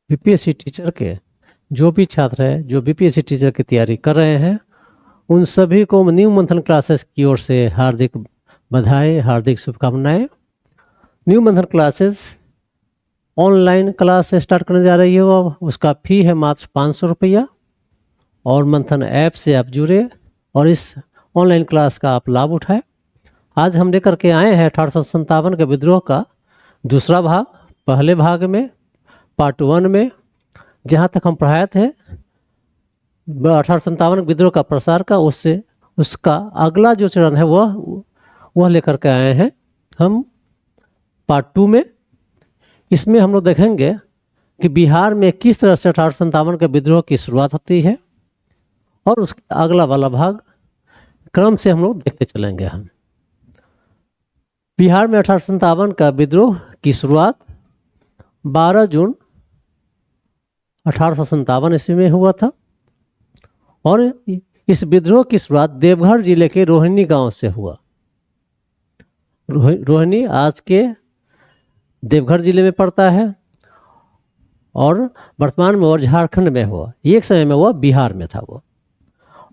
BPSC teacher के जो भी छात्र हैं जो बीपीएससी टीचर की तैयारी कर रहे हैं उन सभी को न्यू मंथन क्लासेस की ओर से हार्दिक बधाई, हार्दिक शुभकामनाएं। न्यू मंथन क्लासेस ऑनलाइन क्लास स्टार्ट करने जा रही है, वो उसका फी है मात्र 500 रुपया और मंथन ऐप से आप जुड़े और इस ऑनलाइन क्लास का आप लाभ उठाएं। आज हम लेकर के आए हैं 1857 के विद्रोह का दूसरा भाग। पहले भाग में पार्ट 1 में जहाँ तक हम पढ़ाए थे 1857 विद्रोह का प्रसार का, उससे उसका अगला जो चरण है वह लेकर के आए हैं हम पार्ट 2 में। इसमें हम लोग देखेंगे कि बिहार में किस तरह से 1857 के विद्रोह की शुरुआत होती है और उसका अगला वाला भाग क्रम से हम लोग देखते चलेंगे। हम बिहार में 1857 का विद्रोह की शुरुआत 12 जून 1857 ईस्वी में हुआ था और इस विद्रोह की शुरुआत देवघर जिले के रोहिणी गांव से हुआ। रोहिणी आज के देवघर जिले में पड़ता है और वर्तमान में और झारखंड में हुआ। एक समय में वह बिहार में था वो।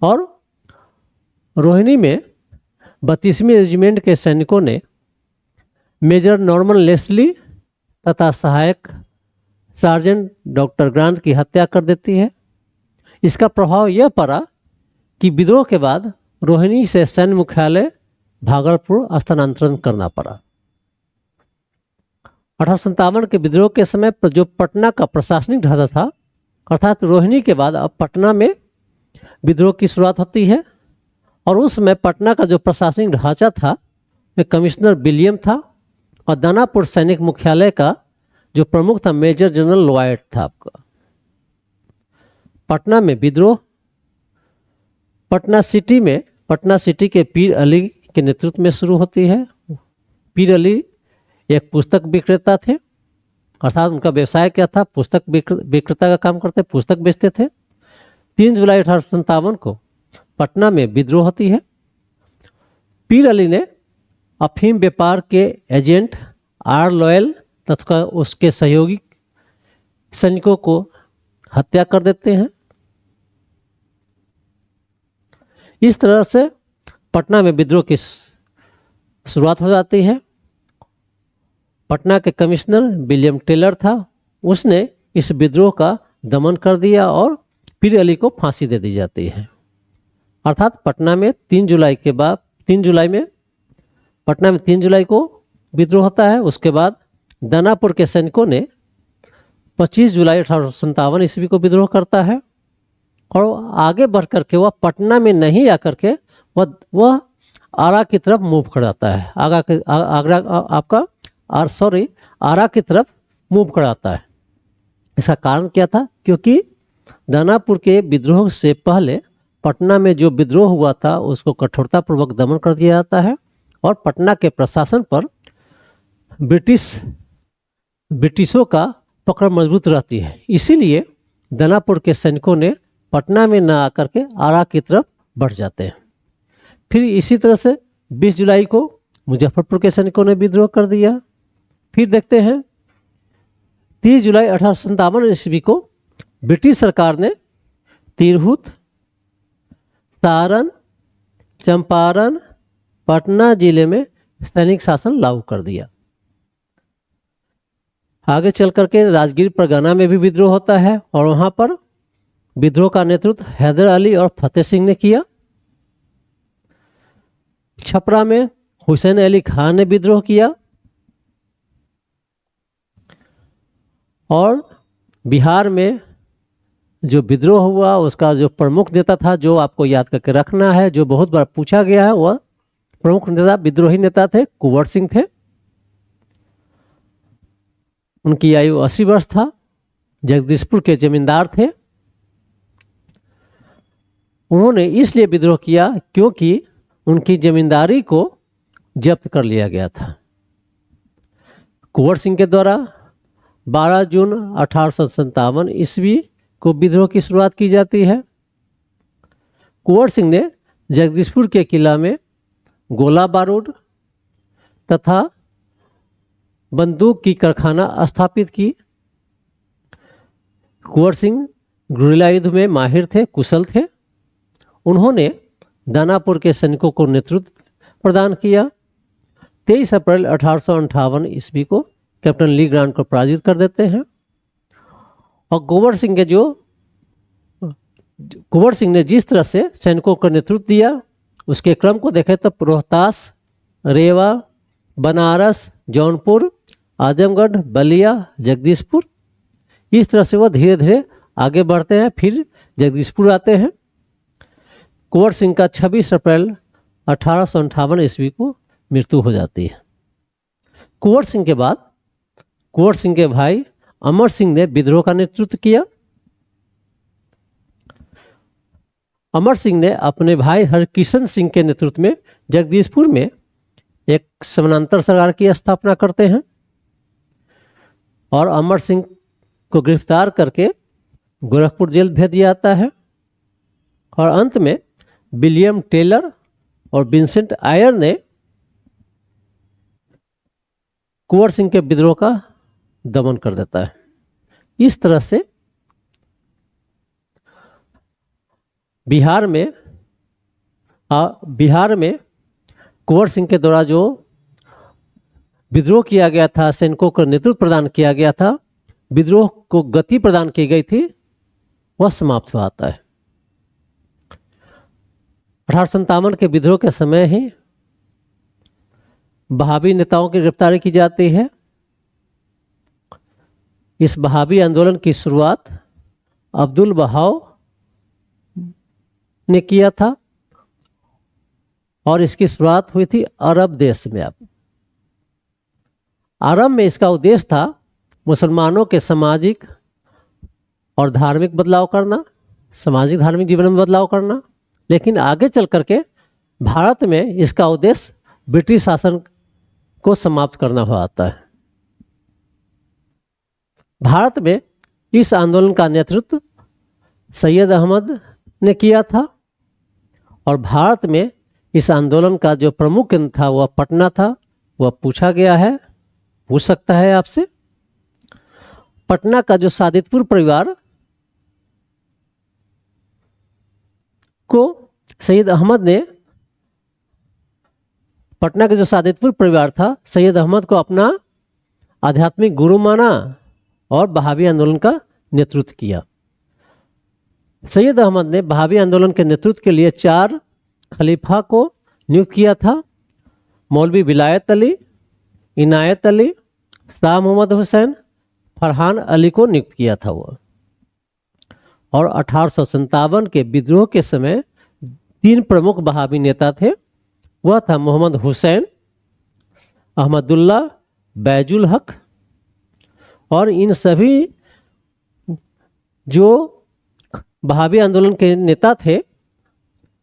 और रोहिणी में 32वीं रेजिमेंट के सैनिकों ने मेजर नॉर्मन लेस्ली तथा सहायक सार्जेंट डॉक्टर ग्रांट की हत्या कर देती है। इसका प्रभाव यह पड़ा कि विद्रोह के बाद रोहिणी से सैन्य मुख्यालय भागलपुर स्थानांतरण करना पड़ा। 1857 के विद्रोह के समय पर जो पटना का प्रशासनिक ढांचा था, अर्थात रोहिणी के बाद अब पटना में विद्रोह की शुरुआत होती है और उस समय पटना का जो प्रशासनिक ढांचा था वह कमिश्नर विलियम था और दानापुर सैनिक मुख्यालय का जो प्रमुख था मेजर जनरल लॉयड था। आपका पटना में विद्रोह पटना सिटी के पीर अली के नेतृत्व में शुरू होती है। पीर अली एक पुस्तक विक्रेता थे, अर्थात उनका व्यवसाय क्या था, पुस्तक विक्रेता का काम करते, पुस्तक बेचते थे। 3 जुलाई 1857 को पटना में विद्रोह होती है। पीर अली ने अफीम व्यापार के एजेंट आर लॉयल तथा उसके सहयोगी सैनिकों को हत्या कर देते हैं। इस तरह से पटना में विद्रोह की शुरुआत हो जाती है। पटना के कमिश्नर विलियम टेलर था, उसने इस विद्रोह का दमन कर दिया और पीर अली को फांसी दे दी जाती है। अर्थात पटना में 3 जुलाई को विद्रोह होता है। उसके बाद दानापुर के सैनिकों ने 25 जुलाई 1857 ईस्वी को विद्रोह करता है और आगे बढ़ करके वह पटना में नहीं आकर के वह आरा की तरफ मूव कर जाता है। आरा की तरफ मूव कर जाता है। इसका कारण क्या था? क्योंकि दानापुर के विद्रोह से पहले पटना में जो विद्रोह हुआ था उसको कठोरतापूर्वक दमन कर दिया जाता है और पटना के प्रशासन पर ब्रिटिशों का पकड़ मजबूत रहती है। इसीलिए दानापुर के सैनिकों ने पटना में न आकर के आरा की तरफ बढ़ जाते हैं। फिर इसी तरह से 20 जुलाई को मुजफ्फरपुर के सैनिकों ने विद्रोह कर दिया। फिर देखते हैं 30 जुलाई 1857 ईस्वी को ब्रिटिश सरकार ने तिरहुत, सारण, चंपारण, पटना जिले में सैनिक शासन लागू कर दिया। आगे चल करके राजगीर परगना में भी विद्रोह होता है और वहां पर विद्रोह का नेतृत्व हैदर अली और फतेह सिंह ने किया। छपरा में हुसैन अली खान ने विद्रोह किया और बिहार में जो विद्रोह हुआ उसका जो प्रमुख नेता था, जो आपको याद करके रखना है, जो बहुत बार पूछा गया है, वह प्रमुख नेता विद्रोही नेता थे कुंवर सिंह थे। उनकी आयु 80 वर्ष था। जगदीशपुर के जमींदार थे। उन्होंने इसलिए विद्रोह किया क्योंकि उनकी जमींदारी को जब्त कर लिया गया था। कुंवर सिंह के द्वारा 12 जून 1857 ईस्वी को विद्रोह की शुरुआत की जाती है। कुंवर सिंह ने जगदीशपुर के किला में गोला बारूद तथा बंदूक की कारखाना स्थापित की। कुंवर सिंह गुरिल्ला युद्ध में माहिर थे, कुशल थे। उन्होंने दानापुर के सैनिकों को नेतृत्व प्रदान किया। 23 अप्रैल 1858 ईस्वी को कैप्टन ली ग्रांट को पराजित कर देते हैं। और कुंवर सिंह ने जिस तरह से सैनिकों का नेतृत्व दिया, उसके क्रम को देखें तो रोहतास, रेवा, बनारस, जौनपुर, आजमगढ़, बलिया, जगदीशपुर, इस तरह से वह धीरे धीरे आगे बढ़ते हैं। फिर जगदीशपुर आते हैं। कुंवर सिंह का 26 अप्रैल 1858 ईस्वी को मृत्यु हो जाती है। कुंवर सिंह के बाद कुंवर सिंह के भाई अमर सिंह ने विद्रोह का नेतृत्व किया। अमर सिंह ने अपने भाई हरकिशन सिंह के नेतृत्व में जगदीशपुर में एक समानांतर सरकार की स्थापना करते हैं और अमर सिंह को गिरफ्तार करके गोरखपुर जेल भेज दिया जाता है। और अंत में विलियम टेलर और विंसेंट आयर ने कुंवर सिंह के विद्रोह का दमन कर देता है। इस तरह से बिहार में कुंवर सिंह के द्वारा जो विद्रोह किया गया था, सैनिकों को नेतृत्व प्रदान किया गया था, विद्रोह को गति प्रदान की गई थी, वह समाप्त हो जाता है। 1857 के विद्रोह के समय ही बहावी नेताओं की गिरफ्तारी की जाती है। इस बहावी आंदोलन की शुरुआत अब्दुल बहाव ने किया था और इसकी शुरुआत हुई थी अरब देश में। अब अरब में इसका उद्देश्य था मुसलमानों के सामाजिक और धार्मिक बदलाव करना, सामाजिक धार्मिक जीवन में बदलाव करना। लेकिन आगे चल करके भारत में इसका उद्देश्य ब्रिटिश शासन को समाप्त करना हो आता है। भारत में इस आंदोलन का नेतृत्व सैयद अहमद ने किया था और भारत में इस आंदोलन का जो प्रमुख केंद्र था वह पटना था। वह पूछ सकता है आपसे। पटना का जो सादितपुर परिवार को सैयद अहमद ने, पटना के जो सादितपुर परिवार था, सैयद अहमद को अपना आध्यात्मिक गुरु माना और बहावी आंदोलन का नेतृत्व किया। सैयद अहमद ने बहावी आंदोलन के नेतृत्व के लिए 4 खलीफा को नियुक्त किया था। मौलवी विलायत अली, इनायत अली, शाह मोहम्मद हुसैन, फरहान अली को नियुक्त किया था वह। और 1857 के विद्रोह के समय 3 प्रमुख बहावी नेता थे। वह था मोहम्मद हुसैन, अहमदुल्ला, बैजुल हक। और इन सभी जो बहावी आंदोलन के नेता थे,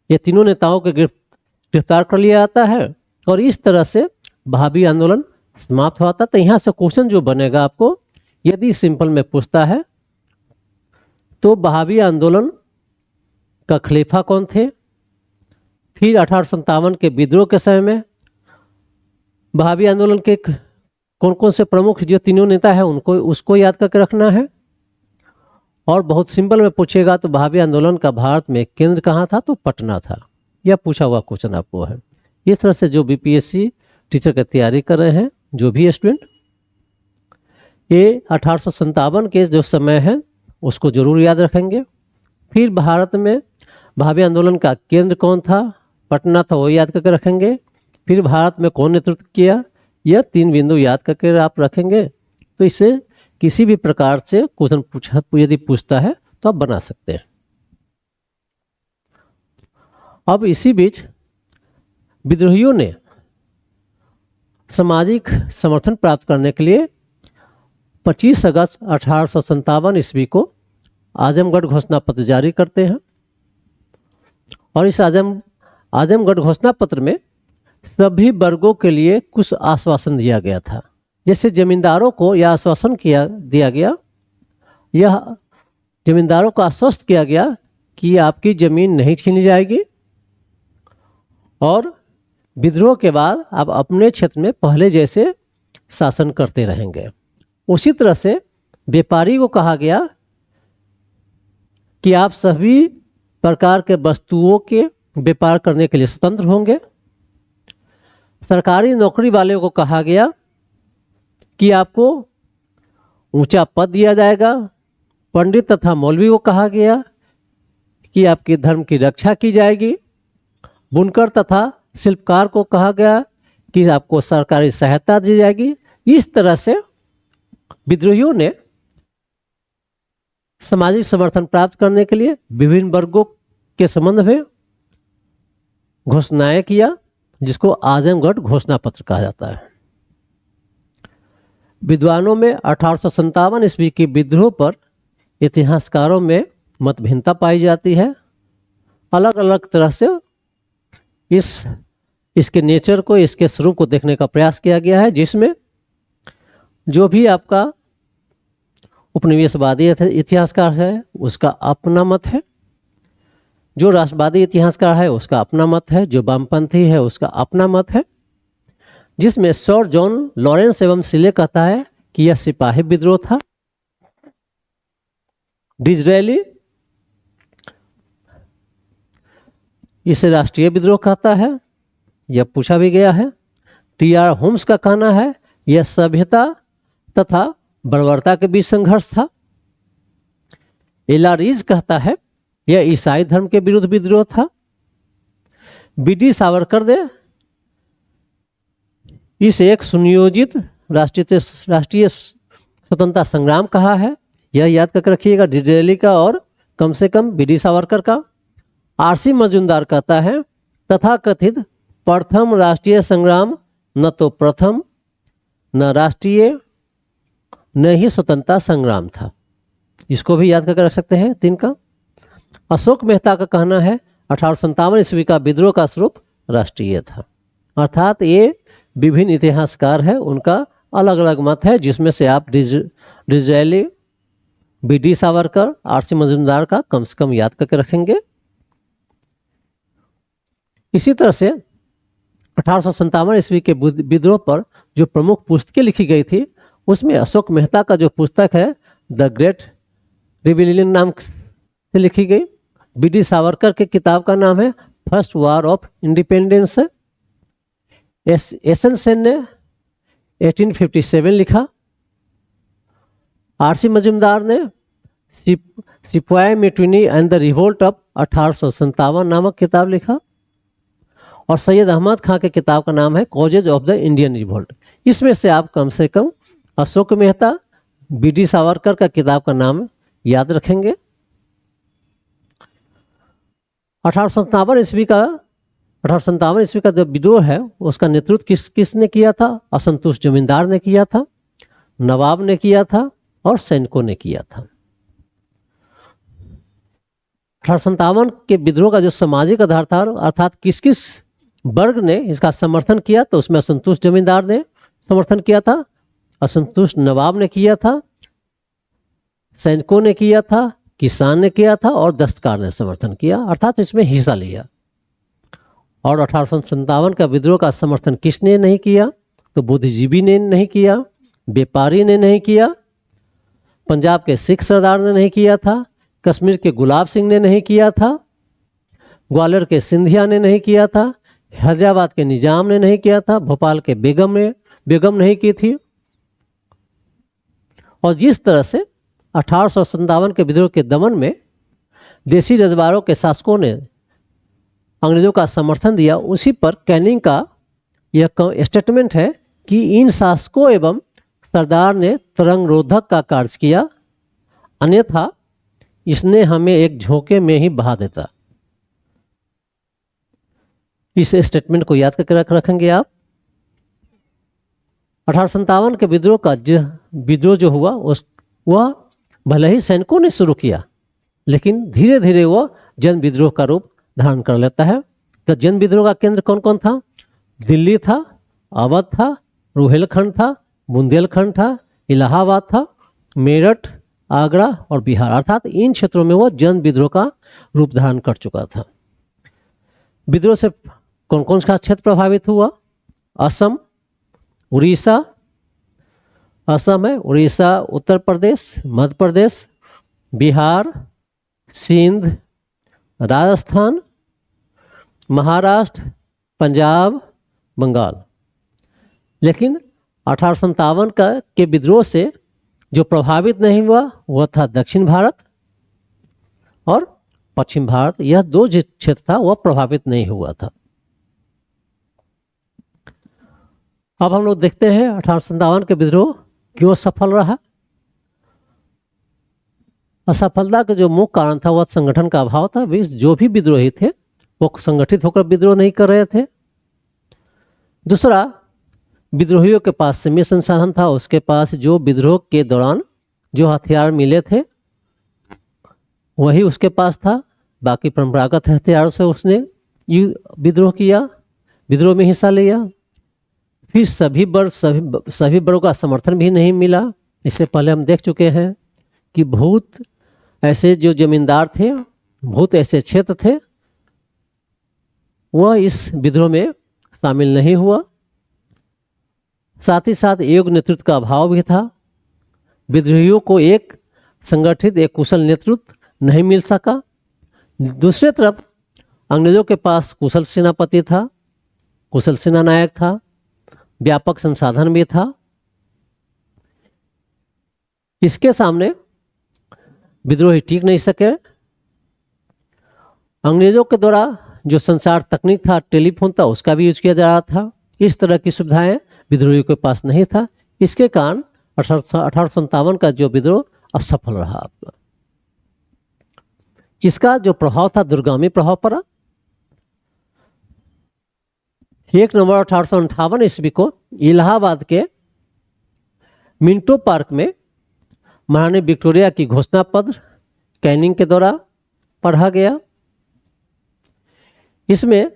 ये तीनों नेताओं को गिरफ्तार कर लिया जाता है और इस तरह से बहावी आंदोलन समाप्त होता। तो यहाँ से क्वेश्चन जो बनेगा आपको, यदि सिंपल में पूछता है तो बहावी आंदोलन का खलीफा कौन थे, फिर 1857 के विद्रोह के समय में बहावी आंदोलन के कौन कौन से प्रमुख जो तीनों नेता हैं उसको याद करके रखना है। और बहुत सिंपल में पूछेगा तो बहावी आंदोलन का भारत में केंद्र कहाँ था, तो पटना था। यह पूछा हुआ क्वेश्चन आपको है। इस तरह से जो बीपीएससी टीचर की तैयारी कर रहे हैं, जो भी स्टूडेंट, ये 1857 के जो समय है उसको जरूर याद रखेंगे। फिर भारत में बहावी आंदोलन का केंद्र कौन था, पटना था, वो याद करके रखेंगे। फिर भारत में कौन नेतृत्व किया, यह 3 बिंदु याद करके आप रखेंगे तो इससे किसी भी प्रकार से क्वेश्चन यदि पूछता है तो आप बना सकते हैं। अब इसी बीच विद्रोहियों ने सामाजिक समर्थन प्राप्त करने के लिए 25 अगस्त 1857 ईस्वी को आजमगढ़ घोषणा पत्र जारी करते हैं। और इस आजमगढ़ घोषणा पत्र में सभी वर्गों के लिए कुछ आश्वासन दिया गया था। जैसे जमींदारों को यह आश्वासन दिया गया, यह जमींदारों को आश्वस्त किया गया कि आपकी जमीन नहीं छीनी जाएगी और विद्रोह के बाद आप अपने क्षेत्र में पहले जैसे शासन करते रहेंगे। उसी तरह से व्यापारी को कहा गया कि आप सभी प्रकार के वस्तुओं के व्यापार करने के लिए स्वतंत्र होंगे। सरकारी नौकरी वाले को कहा गया कि आपको ऊंचा पद दिया जाएगा। पंडित तथा मौलवी को कहा गया कि आपके धर्म की रक्षा की जाएगी। बुनकर तथा शिल्पकार को कहा गया कि आपको सरकारी सहायता दी जाएगी। इस तरह से विद्रोहियों ने सामाजिक समर्थन प्राप्त करने के लिए विभिन्न वर्गों के संबंध में घोषणाएं किया, जिसको आजमगढ़ घोषणा पत्र कहा जाता है। विद्वानों में 1857 ईस्वी के विद्रोह पर इतिहासकारों में मतभिन्नता पाई जाती है। अलग अलग तरह से इसके नेचर को, इसके स्वरूप को देखने का प्रयास किया गया है, जिसमें जो भी आपका उपनिवेशवादी इतिहासकार है उसका अपना मत है, जो राष्ट्रवादी इतिहासकार है उसका अपना मत है, जो वामपंथी है उसका अपना मत है, जिसमें सर जॉन लॉरेंस एवं सिले कहता है कि यह सिपाही विद्रोह था। डिज़रेली इसे राष्ट्रीय विद्रोह कहता है, यह पूछा भी गया है। टी.आर. होम्स का कहना है यह सभ्यता तथा बर्बरता के बीच संघर्ष था। एला रीज कहता है यह ईसाई धर्म के विरुद्ध विद्रोह था। बी.डी. सावरकर ने इसे एक सुनियोजित राष्ट्रीय स्वतंत्रता संग्राम कहा है। यह याद करके रखिएगा, डिज़रेली का और कम से कम बी.डी. सावरकर का। आर.सी. मजूमदार कहता है तथा कथित प्रथम राष्ट्रीय संग्राम न तो प्रथम न राष्ट्रीय न ही स्वतंत्रता संग्राम था। इसको भी याद करके रख सकते हैं तीन का। अशोक मेहता का कहना है 1857 ईस्वी का विद्रोह का स्वरूप राष्ट्रीय था। अर्थात ये विभिन्न इतिहासकार है, उनका अलग अलग मत है, जिसमें से आप डिज़रेली, बी.डी. सावरकर, आर.सी. मजूमदार का कम से कम याद करके रखेंगे। इसी तरह से 1857 ईस्वी के विद्रोह पर जो प्रमुख पुस्तकें लिखी गई थी, उसमें अशोक मेहता का जो पुस्तक है द ग्रेट रिबेलियन नाम से लिखी गई। बी.डी. सावरकर के किताब का नाम है first war of independence. S N Sen ने 1857 लिखा। आर.सी. मजूमदार ने सिपाही mutiny and the revolt of 1857 नामक किताब लिखा। और सैयद अहमद खां के किताब का नाम है causes of the Indian revolt. इसमें से आप कम से कम अशोक मेहता, बी.डी. सावरकर का किताब का नाम याद रखेंगे। 1857 ईस्वी का जो विद्रोह है उसका नेतृत्व किसने किया था? असंतुष्ट जमींदार ने किया था, नवाब ने किया था और सैनिकों ने किया था। 1857 के विद्रोह का जो सामाजिक आधार था, अर्थात किस किस वर्ग ने इसका समर्थन किया, तो उसमें असंतुष्ट जमींदार ने समर्थन किया था, असंतुष्ट नवाब ने किया था, सैनिकों ने किया था, किसान ने किया था और दस्तकार ने समर्थन किया, अर्थात इसमें हिस्सा लिया। और 1857 का विद्रोह का समर्थन किसने नहीं किया? तो बुद्धिजीवी ने नहीं किया, व्यापारी ने नहीं किया, पंजाब के सिख सरदार ने नहीं किया था, कश्मीर के गुलाब सिंह ने नहीं किया था, ग्वालियर के सिंधिया ने नहीं किया था, हैदराबाद के निजाम ने नहीं किया था, भोपाल के बेगम नहीं की थी। और जिस तरह से 1857 के विद्रोह के दमन में देसी रजवाड़ों के शासकों ने अंग्रेजों का समर्थन दिया, उसी पर कैनिंग का यह स्टेटमेंट है कि इन शासकों एवं सरदार ने तरंग रोधक का कार्य किया, अन्यथा इसने हमें एक झोंके में ही बहा देता। इस स्टेटमेंट को याद करके रखेंगे आप। 1857 के विद्रोह जो हुआ वह भले ही सैनिकों ने शुरू किया, लेकिन धीरे धीरे वह जन विद्रोह का रूप धारण कर लेता है। तो जन विद्रोह का केंद्र कौन कौन था? दिल्ली था, अवध था, रुहेलखंड था, बुंदेलखंड था, इलाहाबाद था, मेरठ, आगरा और बिहार, अर्थात इन क्षेत्रों में वह जन विद्रोह का रूप धारण कर चुका था। विद्रोह से कौन कौन सा क्षेत्र प्रभावित हुआ? असम, उड़ीसा, असम है, उड़ीसा, उत्तर प्रदेश, मध्य प्रदेश, बिहार, सिंध, राजस्थान, महाराष्ट्र, पंजाब, बंगाल। लेकिन 1857 का के विद्रोह से जो प्रभावित नहीं हुआ वह था दक्षिण भारत और पश्चिम भारत। यह दो जो क्षेत्र था वह प्रभावित नहीं हुआ था। अब हम लोग देखते हैं 1857 के विद्रोह क्यों सफल रहा। असफलता का जो मुख्य कारण था वह संगठन का अभाव था। वे जो भी विद्रोही थे वो संगठित होकर विद्रोह नहीं कर रहे थे। दूसरा, विद्रोहियों के पास सीमित संसाधन था। उसके पास जो विद्रोह के दौरान जो हथियार मिले थे वही उसके पास था। बाकी परंपरागत हथियारों से उसने विद्रोह किया, विद्रोह में हिस्सा लिया। फिर सभी वर्गों का समर्थन भी नहीं मिला। इससे पहले हम देख चुके हैं कि बहुत ऐसे जो जमींदार थे, बहुत ऐसे क्षेत्र थे, वह इस विद्रोह में शामिल नहीं हुआ। साथ ही साथ योग्य नेतृत्व का अभाव भी था। विद्रोहियों को एक संगठित, एक कुशल नेतृत्व नहीं मिल सका। दूसरी तरफ अंग्रेजों के पास कुशल सेनापति था, कुशल सेना नायक था, व्यापक संसाधन भी था। इसके सामने विद्रोही टिक नहीं सके। अंग्रेजों के द्वारा जो संचार तकनीक था, टेलीफोन था, उसका भी यूज किया जा रहा था। इस तरह की सुविधाएं विद्रोहियों के पास नहीं था। इसके कारण 1857 का जो विद्रोह असफल रहा। आपका इसका जो प्रभाव था दूरगामी प्रभाव पड़ा। 1 नवंबर 1858 ईस्वी को इलाहाबाद के मिंटो पार्क में महारानी विक्टोरिया की घोषणा पत्र कैनिंग के द्वारा पढ़ा गया। इसमें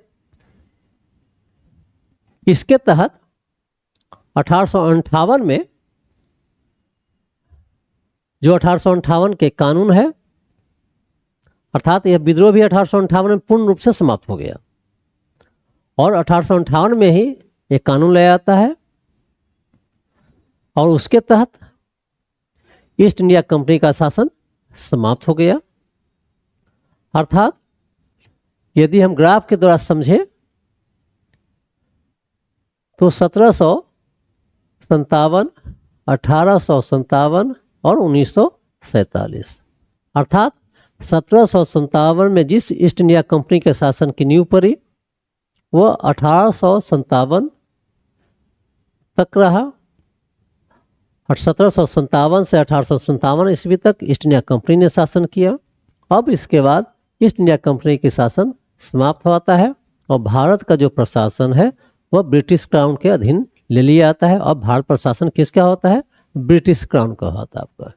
इसके तहत 1858 में जो 1858 के कानून है, अर्थात यह विद्रोह भी 1858 में पूर्ण रूप से समाप्त हो गया और 1858 में ही एक कानून लाया जाता है और उसके तहत ईस्ट इंडिया कंपनी का शासन समाप्त हो गया। अर्थात यदि हम ग्राफ के द्वारा समझें तो 1757, 1857 और 1947, अर्थात 1757 में जिस ईस्ट इंडिया कंपनी के शासन की नींव पड़ी वह 1857 तक रहा। 1757 से 1857 ईस्वी तक ईस्ट इंडिया कंपनी ने शासन किया। अब इसके बाद ईस्ट इंडिया कंपनी की शासन समाप्त होता है और भारत का जो प्रशासन है वह ब्रिटिश क्राउन के अधीन ले लिया जाता है। अब भारत प्रशासन किसका होता है? ब्रिटिश क्राउन का होता है आपका।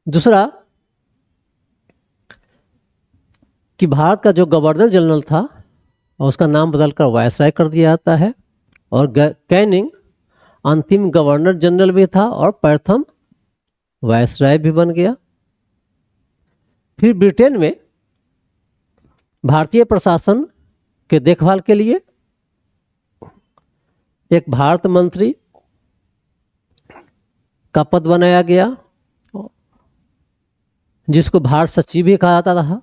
दूसरा कि भारत का जो गवर्नर जनरल था उसका नाम बदलकर वायसराय कर दिया जाता है और कैनिंग अंतिम गवर्नर जनरल भी था और प्रथम वायसराय भी बन गया। फिर ब्रिटेन में भारतीय प्रशासन के देखभाल के लिए एक भारत मंत्री का पद बनाया गया जिसको भारत सचिव भी कहा जाता था।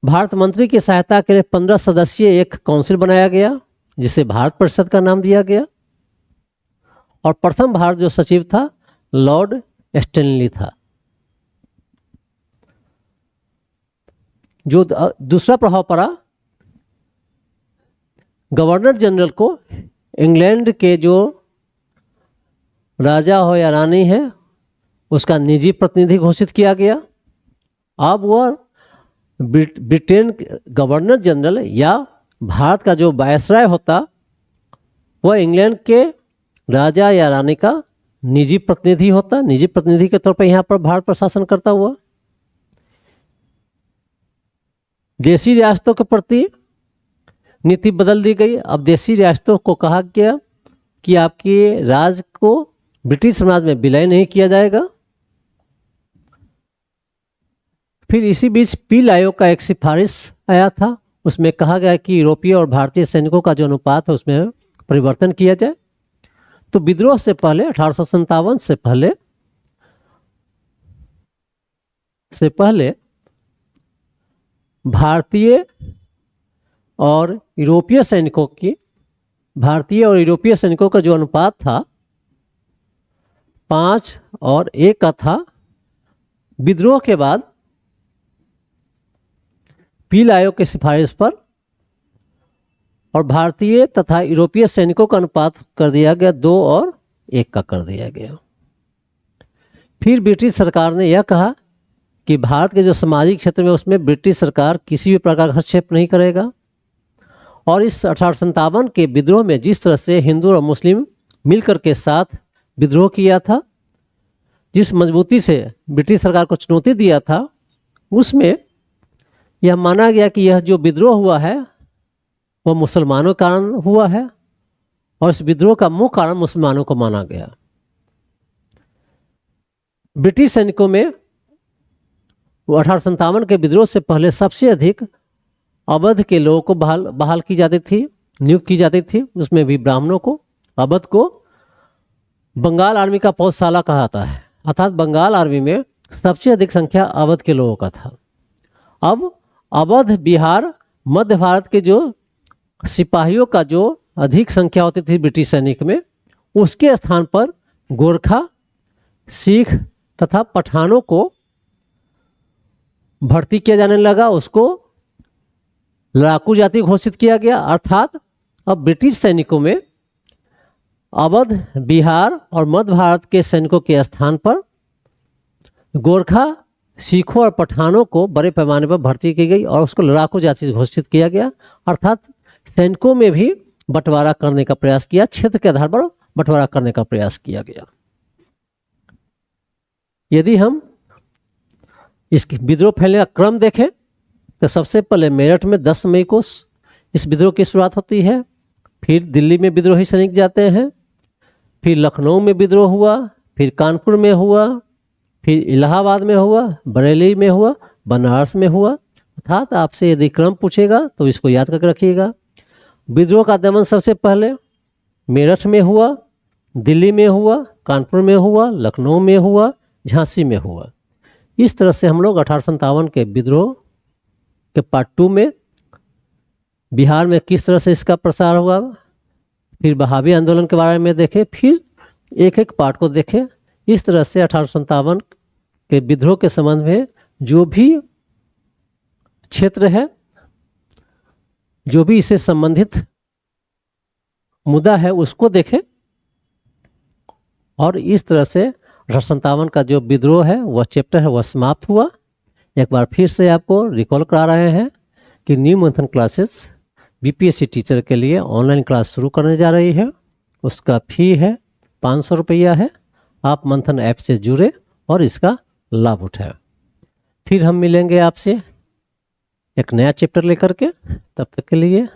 भारत मंत्री की सहायता के लिए 15 सदस्यीय एक काउंसिल बनाया गया जिसे भारत परिषद का नाम दिया गया और प्रथम भारत जो सचिव था लॉर्ड स्टैनली था। जो दूसरा प्रभाव पड़ा, गवर्नर जनरल को इंग्लैंड के जो राजा हो या रानी है उसका निजी प्रतिनिधि घोषित किया गया। अब वह ब्रिटेन गवर्नर जनरल या भारत का जो वायसराय होता वह इंग्लैंड के राजा या रानी का निजी प्रतिनिधि होता। निजी प्रतिनिधि के तौर पर यहाँ पर भारत प्रशासन करता हुआ देशी रियासतों के प्रति नीति बदल दी गई। अब देशी रियासतों को कहा गया कि आपके राज्य को ब्रिटिश साम्राज्य में विलय नहीं किया जाएगा। फिर इसी बीच पील आयोग का एक सिफारिश आया था, उसमें कहा गया है कि यूरोपीय और भारतीय सैनिकों का जो अनुपात है उसमें परिवर्तन किया जाए। तो विद्रोह से पहले 1857 से पहले भारतीय और यूरोपीय सैनिकों का जो अनुपात था 5 और 1 का था। विद्रोह के बाद पील आयोग की सिफारिश पर और भारतीय तथा यूरोपीय सैनिकों का अनुपात कर दिया गया 2 और 1 का कर दिया गया। फिर ब्रिटिश सरकार ने यह कहा कि भारत के जो सामाजिक क्षेत्र में उसमें ब्रिटिश सरकार किसी भी प्रकार का हस्तक्षेप नहीं करेगा। और इस 1857 के विद्रोह में जिस तरह से हिंदू और मुस्लिम मिलकर के साथ विद्रोह किया था, जिस मजबूती से ब्रिटिश सरकार को चुनौती दिया था, उसमें यह माना गया कि यह जो विद्रोह हुआ है वह मुसलमानों के कारण हुआ है और इस विद्रोह का मुख्य कारण मुसलमानों को माना गया। ब्रिटिश सैनिकों में 1857 के विद्रोह से पहले सबसे अधिक अवध के लोगों को बहाल की जाती थी, नियुक्त की जाती थी। उसमें भी ब्राह्मणों को, अवध को बंगाल आर्मी का पौधशाला कहा जाता है, अर्थात बंगाल आर्मी में सबसे अधिक संख्या अवध के लोगों का था। अब अवध, बिहार, मध्य भारत के जो सिपाहियों का जो अधिक संख्या होती थी ब्रिटिश सैनिक में, उसके स्थान पर गोरखा, सिख तथा पठानों को भर्ती किया जाने लगा। उसको लड़ाकू जाति घोषित किया गया। अर्थात अब ब्रिटिश सैनिकों में अवध, बिहार और मध्य भारत के सैनिकों के स्थान पर गोरखा, सिखों और पठानों को बड़े पैमाने पर भर्ती की गई और उसको लड़ाकू जाति घोषित किया गया। अर्थात सैनिकों में भी बंटवारा करने का प्रयास किया, क्षेत्र के आधार पर बंटवारा करने का प्रयास किया गया। यदि हम इस विद्रोह फैलने का क्रम देखें तो सबसे पहले मेरठ में 10 मई को इस विद्रोह की शुरुआत होती है। फिर दिल्ली में विद्रोही सैनिक जाते हैं, फिर लखनऊ में विद्रोह हुआ, फिर कानपुर में हुआ, फिर इलाहाबाद में हुआ, बरेली में हुआ, बनारस में हुआ। अर्थात आपसे यदि क्रम पूछेगा तो इसको याद करके रखिएगा। विद्रोह का दमन सबसे पहले मेरठ में हुआ, दिल्ली में हुआ, कानपुर में हुआ, लखनऊ में हुआ, झांसी में हुआ। इस तरह से हम लोग 1857 के विद्रोह के पार्ट 2 में बिहार में किस तरह से इसका प्रसार हुआ, फिर बहावी आंदोलन के बारे में देखें, फिर एक एक पार्ट को देखें। इस तरह से 1857 के विद्रोह के संबंध में जो भी क्षेत्र है, जो भी इससे संबंधित मुद्दा है, उसको देखें। और इस तरह से 1857 का जो विद्रोह है वह चैप्टर है वह समाप्त हुआ। एक बार फिर से आपको रिकॉल करा रहे हैं कि न्यू मंथन क्लासेस बीपीएससी टीचर के लिए ऑनलाइन क्लास शुरू करने जा रही है। उसका फी है 500 रुपया है। आप मंथन ऐप से जुड़े और इसका लाभ उठाएं। फिर हम मिलेंगे आपसे एक नया चैप्टर लेकर के। तब तक के लिए